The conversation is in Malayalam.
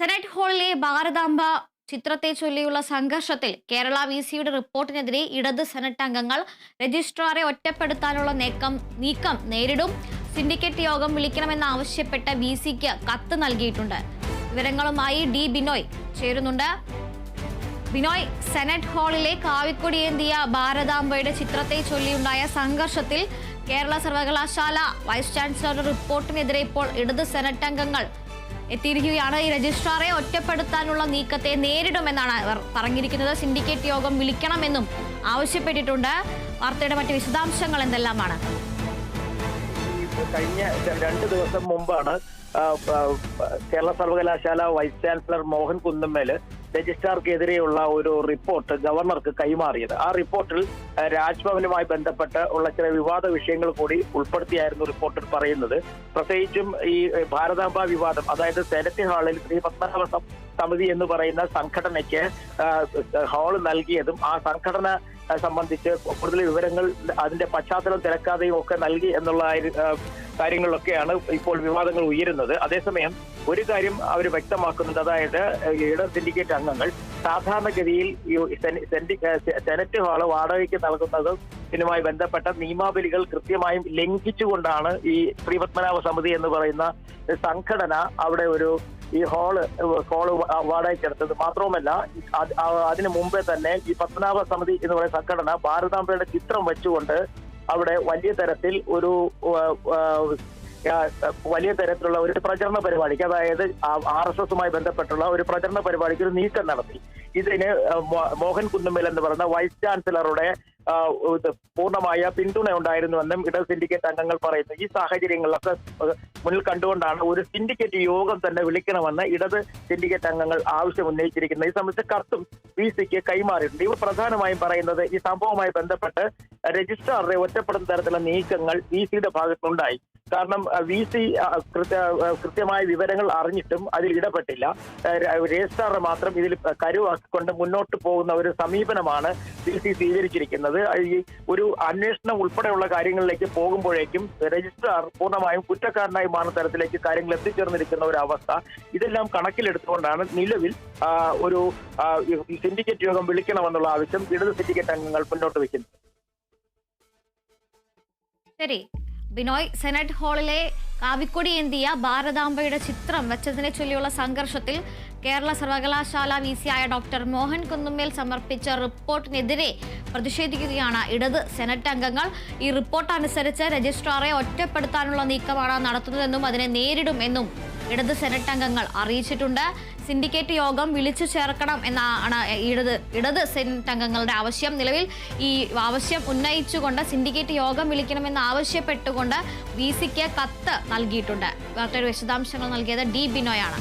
സെനറ്റ് ഹാളിലെ ഭാരതാംബ ചിത്രത്തെ ചൊല്ലിയുള്ള സംഘർഷത്തിൽ കേരള വിസിയുടെ റിപ്പോർട്ടിനെതിരെ ഇടത് സെനറ്റ് അംഗങ്ങൾ രജിസ്ട്രാറെ ഒറ്റപ്പെടുത്താനുള്ള നീക്കം നേരിടും. സിൻഡിക്കേറ്റ് യോഗം വിളിക്കണമെന്നാവശ്യപ്പെട്ട് വിസിക്ക് കത്ത് നൽകിയിട്ടുണ്ട്. വിവരങ്ങളുമായി ഡി ബിനോയ് ചേരുന്നുണ്ട്. ബിനോയ്, സെനറ്റ് ഹാളിലെ കാവിക്കൊടിയേന്തിയ ഭാരതാംബയുടെ ചിത്രത്തെ ചൊല്ലിയുണ്ടായ സംഘർഷത്തിൽ കേരള സർവകലാശാല വൈസ് ചാൻസലറുടെ റിപ്പോർട്ടിനെതിരെ ഇപ്പോൾ ഇടത് സെനറ്റ് അംഗങ്ങൾ എത്തിയിരിക്കുകയാണ്. ഈ രജിസ്ട്രാറെ ഒറ്റപ്പെടുത്താനുള്ള നീക്കത്തെ നേരിടുമെന്നാണ് അവർ പറഞ്ഞിരിക്കുന്നത്. സിൻഡിക്കേറ്റ് യോഗം വിളിക്കണമെന്നും ആവശ്യപ്പെട്ടിട്ടുണ്ട്. വാർത്തയുടെ മറ്റ് വിശദാംശങ്ങൾ എന്തെല്ലാമാണ്? കഴിഞ്ഞ 2 ദിവസം മുമ്പാണ് കേരള സർവകലാശാല വൈസ് ചാൻസലർ മോഹൻ കുന്നുമ്മേൽ രജിസ്ട്രാർക്കെതിരെയുള്ള ഒരു റിപ്പോർട്ട് ഗവർണർക്ക് കൈമാറിയത്. ആ റിപ്പോർട്ടിൽ രാജ്ഭവനുമായി ബന്ധപ്പെട്ട് ഉള്ള ചില വിവാദ വിഷയങ്ങൾ കൂടി ഉൾപ്പെടുത്തിയായിരുന്നു റിപ്പോർട്ടിൽ പറയുന്നത്. പ്രത്യേകിച്ചും ഈ ഭാരതാംബ വിവാദം, അതായത് സെനറ്റ് ഹാളിൽ ശ്രീ പത്മനാഭ സമിതി എന്ന് പറയുന്ന സംഘടനയ്ക്ക് ഹാള് നൽകിയതും ആ സംഘടന സംബന്ധിച്ച് കൂടുതൽ വിവരങ്ങൾ അതിന്റെ പശ്ചാത്തലം തിരക്കാതെയും ഒക്കെ നൽകി എന്നുള്ള കാര്യങ്ങളിലൊക്കെയാണ് ഇപ്പോൾ വിവാദങ്ങൾ ഉയരുന്നത്. അതേസമയം ഒരു കാര്യം അവർ വ്യക്തമാക്കുന്നുണ്ട്, അതായത് ഇടത് സിൻഡിക്കേറ്റ് അംഗങ്ങൾ സാധാരണഗതിയിൽ സെനറ്റ് ഹാള് വാടകയ്ക്ക് നൽകുന്നതും ഇതിനുമായി ബന്ധപ്പെട്ട നിയമാവലികൾ കൃത്യമായും ലംഘിച്ചുകൊണ്ടാണ് ഈ ശ്രീപത്മനാഭ സമിതി എന്ന് പറയുന്ന സംഘടന അവിടെ ഈ ഹാള് വാടകയ്ക്കെടുത്തത്. മാത്രവുമല്ല, അതിനു മുമ്പേ തന്നെ ഈ പത്മനാഭ സമിതി എന്ന് പറയുന്ന സംഘടന ഭാരതാംബയുടെ ചിത്രം വെച്ചുകൊണ്ട് അവിടെ വലിയ തരത്തിലുള്ള ഒരു പ്രചരണ പരിപാടിക്ക്, അതായത് RSSുമായി ബന്ധപ്പെട്ടുള്ള ഒരു പ്രചരണ പരിപാടിക്ക് ഒരു നീക്കം നടത്തി. ഇതിന് മോഹൻ കുന്നുമ്മേൽ എന്ന് പറയുന്ന വൈസ് ചാൻസലറുടെ പൂർണ്ണമായ പിന്തുണ ഉണ്ടായിരുന്നുവെന്നും ഇടത് സിൻഡിക്കേറ്റ് അംഗങ്ങൾ പറയുന്നു. ഈ സാഹചര്യങ്ങളിലൊക്കെ മുന്നിൽ കണ്ടുകൊണ്ടാണ് ഒരു സിൻഡിക്കേറ്റ് യോഗം തന്നെ വിളിക്കണമെന്ന് ഇടത് സിൻഡിക്കേറ്റ് അംഗങ്ങൾ ആവശ്യം ഉന്നയിച്ചിരിക്കുന്നത്. ഈ സംബന്ധിച്ച കത്തും വിസിക്ക് കൈമാറിയിട്ടുണ്ട്. ഇവർ പ്രധാനമായും പറയുന്നത് ഈ സംഭവവുമായി ബന്ധപ്പെട്ട് രജിസ്ട്രാറെ ഒറ്റപ്പെടുന്ന തരത്തിലുള്ള നീക്കങ്ങൾ വിസിയുടെ ഭാഗത്തുനിന്നുണ്ടായി. കാരണം വിസി കൃത്യമായ വിവരങ്ങൾ അറിഞ്ഞിട്ടും അതിൽ ഇടപെട്ടില്ല. രജിസ്ട്രാറെ മാത്രം ഇതിൽ കരുവാക്കിക്കൊണ്ട് മുന്നോട്ട് പോകുന്ന ഒരു സമീപനമാണ് വിസി സ്വീകരിച്ചിരിക്കുന്നത്. ഈ ഒരു അന്വേഷണം ഉൾപ്പെടെയുള്ള കാര്യങ്ങളിലേക്ക് പോകുമ്പോഴേക്കും രജിസ്ട്രാർ പൂർണ്ണമായും കുറ്റക്കാരനായി മാറുന്ന തരത്തിലേക്ക് കാര്യങ്ങൾ എത്തിച്ചേർന്നിരിക്കുന്ന ഒരു അവസ്ഥ. ഇതെല്ലാം കണക്കിലെടുത്തുകൊണ്ടാണ് നിലവിൽ ഒരു സിൻഡിക്കേറ്റ് യോഗം വിളിക്കണമെന്നുള്ള ആവശ്യം ഇടത് സിൻഡിക്കേറ്റ് അംഗങ്ങൾ മുന്നോട്ട് വയ്ക്കുന്നത്. ശരി ബിനോയ്, സെനറ്റ് ഹാളിലെ കാവിക്കൊടിയേന്തിയ ഭാരതാംബയുടെ ചിത്രം വെച്ചതിനെ ചൊല്ലിയുള്ള സംഘർഷത്തിൽ കേരള സർവകലാശാല വിസിയായ ഡോക്ടർ മോഹൻ കുന്നുമ്മേൽ സമർപ്പിച്ച റിപ്പോർട്ടിനെതിരെ പ്രതിഷേധിക്കുകയാണ് ഇടത് സെനറ്റ് അംഗങ്ങൾ. ഈ റിപ്പോർട്ട് അനുസരിച്ച് രജിസ്ട്രാറെ ഒറ്റപ്പെടുത്താനുള്ള നീക്കമാണ് നടത്തുന്നതെന്നും അതിനെ നേരിടുമെന്നും ഇടത് സെനറ്റ് അംഗങ്ങൾ അറിയിച്ചിട്ടുണ്ട്. സിൻഡിക്കേറ്റ് യോഗം വിളിച്ചു ചേർക്കണം എന്നാണ് ഇടത് സെനറ്റ് അംഗങ്ങളുടെ ആവശ്യം. നിലവിൽ ഈ ആവശ്യം ഉന്നയിച്ചുകൊണ്ട് സിൻഡിക്കേറ്റ് യോഗം വിളിക്കണമെന്ന് ആവശ്യപ്പെട്ടുകൊണ്ട് വിസിക്ക് കത്ത് നൽകിയിട്ടുണ്ട്. വാർത്തയുടെ വിശദാംശങ്ങൾ നൽകിയത് ഡി ബിനോയാണ്.